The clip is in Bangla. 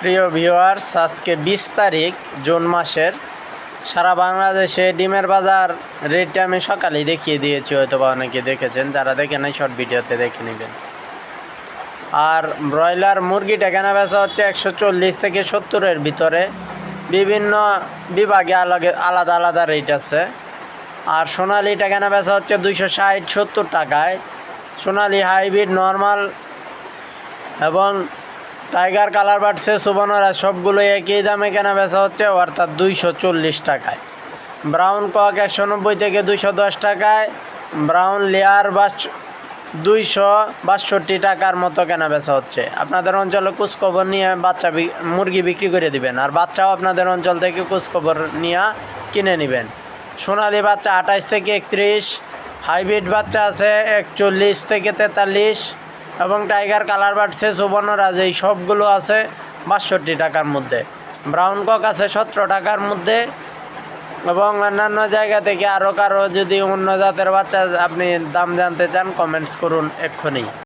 প্রিয় ভিউয়ার্স, আজকে 20 তারিখ জুন মাসের সারা বাংলাদেশে ডিমের বাজার রেটটা আমি সকালেই দেখিয়ে দিয়েছি, হয়তো বা অনেকে দেখেছেন, যারা দেখে নাই শর্ট ভিডিওতে দেখে নেবেন। আর ব্রয়লার মুরগিটা কেনা বেচা হচ্ছে 140 থেকে 70-এর ভিতরে, বিভিন্ন বিভাগে আলাদা আলাদা রেট আছে। আর সোনালিটা কেনা বেচা হচ্ছে 260-70 টাকায়। সোনালি হাইব্রিড, নর্মাল এবং টাইগার কালার বাড়ছে সুবর্ণরা সবগুলো একই দামে কেনা বেচা হচ্ছে, অর্থাৎ 240 টাকায়। ব্রাউন কক 190 থেকে 210 টাকায়। ব্রাউন লেয়ার 262 টাকার মতো কেনা বেচা হচ্ছে। আপনাদের অঞ্চলে খোঁজখবর নিয়ে মুরগি বিক্রি করে দিবেন, আর বাচ্চাও আপনাদের অঞ্চল থেকে খোঁজখবর নিয়ে কিনে নেবেন। সোনালি বাচ্চা 28 থেকে 31, হাইব্রিড বাচ্চা আছে 41 থেকে 43, এবং টাইগার কালার বাড়ছে সুবর্ণরাজ, এই সবগুলো আছে 62 টাকার মধ্যে। ব্রাউন কক আছে 17 টাকার মধ্যে। এবং অন্যান্য জায়গা থেকে আরও কারো যদি অন্য জাতের বাচ্চা আপনি দাম জানতে চান, কমেন্টস করুন এক্ষুনি।